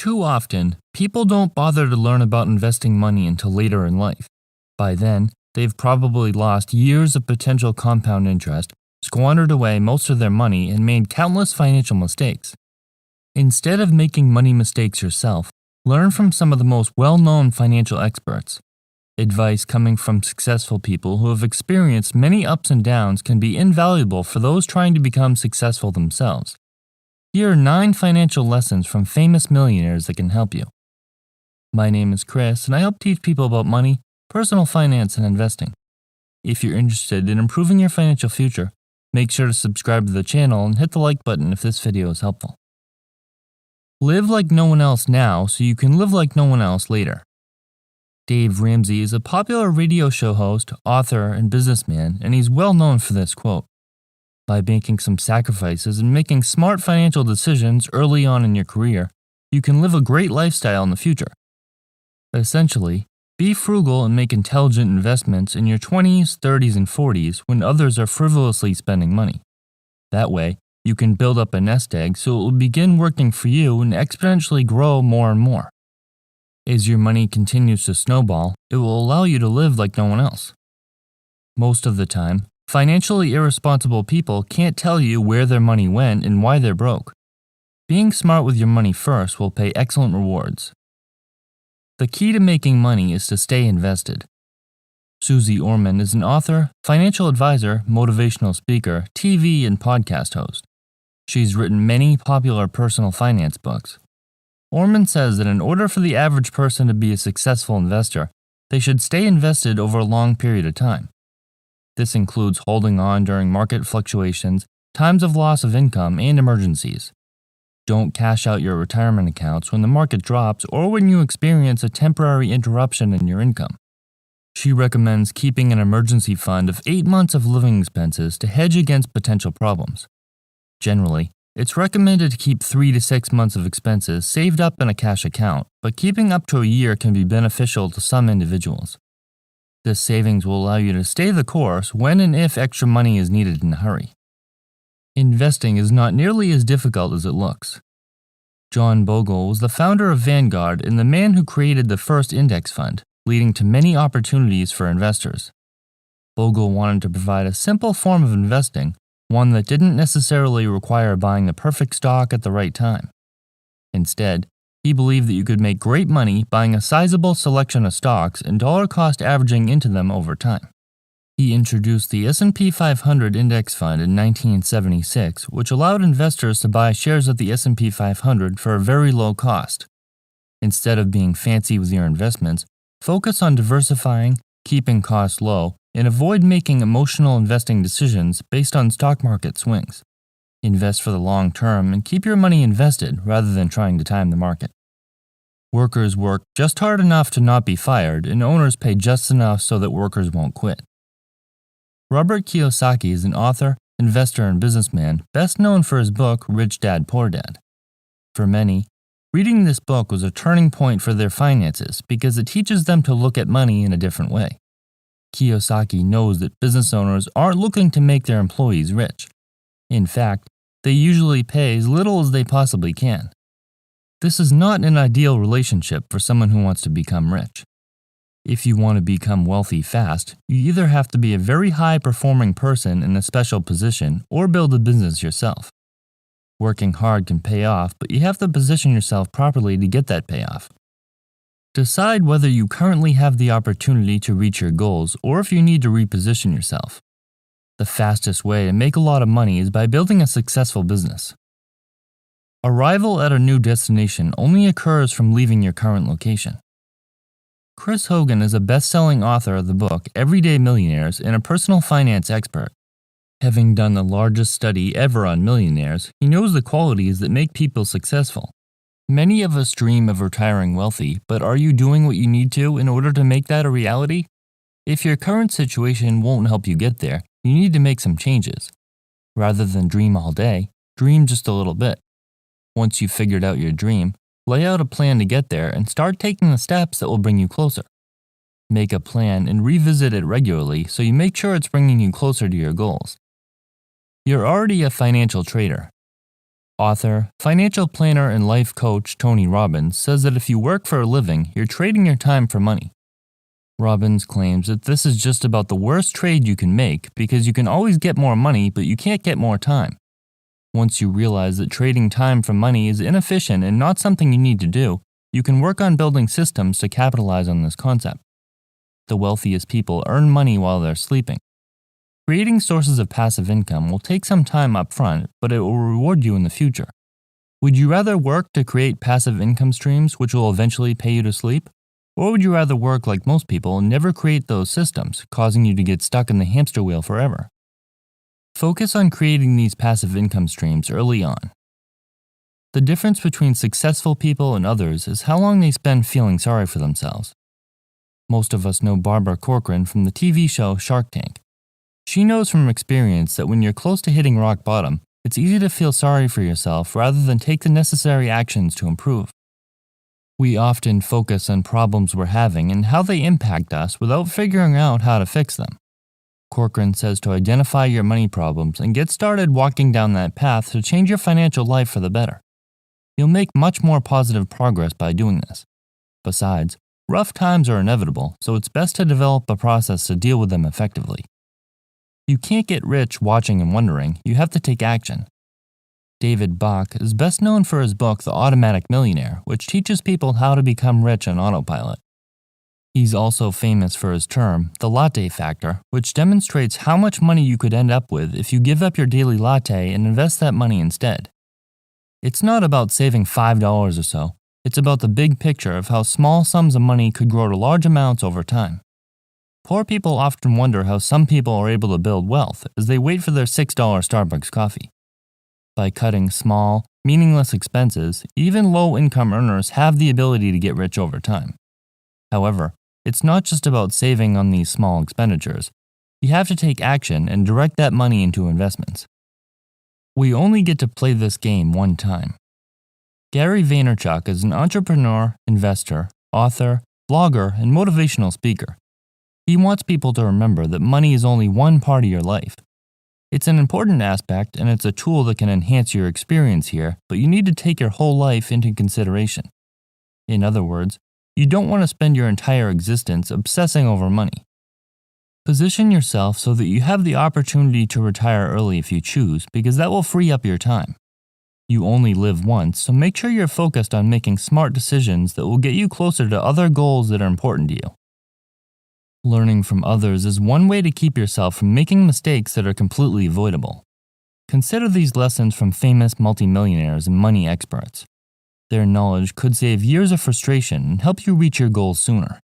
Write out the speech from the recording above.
Too often, people don't bother to learn about investing money until later in life. By then, they've probably lost years of potential compound interest, squandered away most of their money, and made countless financial mistakes. Instead of making money mistakes yourself, learn from some of the most well-known financial experts. Advice coming from successful people who have experienced many ups and downs can be invaluable for those trying to become successful themselves. Here are 9 financial lessons from famous millionaires that can help you. My name is Chris, and I help teach people about money, personal finance, and investing. If you're interested in improving your financial future, make sure to subscribe to the channel and hit the like button if this video is helpful. Live like no one else now so you can live like no one else later. Dave Ramsey is a popular radio show host, author, and businessman, and he's well known for this quote. By making some sacrifices and making smart financial decisions early on in your career, you can live a great lifestyle in the future. Essentially, be frugal and make intelligent investments in your 20s, 30s, and 40s when others are frivolously spending money. That way, you can build up a nest egg so it will begin working for you and exponentially grow more and more. As your money continues to snowball, it will allow you to live like no one else. Most of the time, financially irresponsible people can't tell you where their money went and why they're broke. Being smart with your money first will pay excellent rewards. The key to making money is to stay invested. Susie Orman is an author, financial advisor, motivational speaker, TV and podcast host. She's written many popular personal finance books. Orman says that in order for the average person to be a successful investor, they should stay invested over a long period of time. This includes holding on during market fluctuations, times of loss of income, and emergencies. Don't cash out your retirement accounts when the market drops or when you experience a temporary interruption in your income. She recommends keeping an emergency fund of 8 months of living expenses to hedge against potential problems. Generally, it's recommended to keep 3 to 6 months of expenses saved up in a cash account, but keeping up to a year can be beneficial to some individuals. This savings will allow you to stay the course when and if extra money is needed in a hurry. Investing is not nearly as difficult as it looks. John Bogle was the founder of Vanguard and the man who created the first index fund, leading to many opportunities for investors. Bogle wanted to provide a simple form of investing, one that didn't necessarily require buying the perfect stock at the right time. Instead, he believed that you could make great money buying a sizable selection of stocks and dollar cost averaging into them over time. He introduced the S&P 500 index fund in 1976, which allowed investors to buy shares of the S&P 500 for a very low cost. Instead of being fancy with your investments, focus on diversifying, keeping costs low, and avoid making emotional investing decisions based on stock market swings. Invest for the long term and keep your money invested rather than trying to time the market. Workers work just hard enough to not be fired, and owners pay just enough so that workers won't quit. Robert Kiyosaki is an author, investor, and businessman best known for his book Rich Dad Poor Dad. For many, reading this book was a turning point for their finances because it teaches them to look at money in a different way. Kiyosaki knows that business owners aren't looking to make their employees rich. In fact, they usually pay as little as they possibly can. This is not an ideal relationship for someone who wants to become rich. If you want to become wealthy fast, you either have to be a very high-performing person in a special position or build a business yourself. Working hard can pay off, but you have to position yourself properly to get that payoff. Decide whether you currently have the opportunity to reach your goals or if you need to reposition yourself. The fastest way to make a lot of money is by building a successful business. Arrival at a new destination only occurs from leaving your current location. Chris Hogan is a best-selling author of the book Everyday Millionaires and a personal finance expert. Having done the largest study ever on millionaires, he knows the qualities that make people successful. Many of us dream of retiring wealthy, but are you doing what you need to in order to make that a reality? If your current situation won't help you get there, you need to make some changes. Rather than dream all day, dream just a little bit. Once you've figured out your dream, lay out a plan to get there and start taking the steps that will bring you closer. Make a plan and revisit it regularly so you make sure it's bringing you closer to your goals. You're already a financial trader. Author, financial planner, and life coach Tony Robbins says that if you work for a living, you're trading your time for money. Robbins claims that this is just about the worst trade you can make because you can always get more money, but you can't get more time. Once you realize that trading time for money is inefficient and not something you need to do, you can work on building systems to capitalize on this concept. The wealthiest people earn money while they're sleeping. Creating sources of passive income will take some time up front, but it will reward you in the future. Would you rather work to create passive income streams which will eventually pay you to sleep? Or would you rather work like most people and never create those systems, causing you to get stuck in the hamster wheel forever? Focus on creating these passive income streams early on. The difference between successful people and others is how long they spend feeling sorry for themselves. Most of us know Barbara Corcoran from the TV show Shark Tank. She knows from experience that when you're close to hitting rock bottom, it's easy to feel sorry for yourself rather than take the necessary actions to improve. We often focus on problems we're having and how they impact us without figuring out how to fix them. Corcoran says to identify your money problems and get started walking down that path to change your financial life for the better. You'll make much more positive progress by doing this. Besides, rough times are inevitable, so it's best to develop a process to deal with them effectively. You can't get rich watching and wondering, you have to take action. David Bach is best known for his book The Automatic Millionaire, which teaches people how to become rich on autopilot. He's also famous for his term, the latte factor, which demonstrates how much money you could end up with if you give up your daily latte and invest that money instead. It's not about saving $5 or so, it's about the big picture of how small sums of money could grow to large amounts over time. Poor people often wonder how some people are able to build wealth as they wait for their $6 Starbucks coffee. By cutting small, meaningless expenses, even low-income earners have the ability to get rich over time. However, it's not just about saving on these small expenditures. You have to take action and direct that money into investments. We only get to play this game one time. Gary Vaynerchuk is an entrepreneur, investor, author, blogger, and motivational speaker. He wants people to remember that money is only one part of your life. It's an important aspect and it's a tool that can enhance your experience here, but you need to take your whole life into consideration. In other words, you don't want to spend your entire existence obsessing over money. Position yourself so that you have the opportunity to retire early if you choose, because that will free up your time. You only live once, so make sure you're focused on making smart decisions that will get you closer to other goals that are important to you. Learning from others is one way to keep yourself from making mistakes that are completely avoidable. Consider these lessons from famous multimillionaires and money experts. Their knowledge could save years of frustration and help you reach your goals sooner.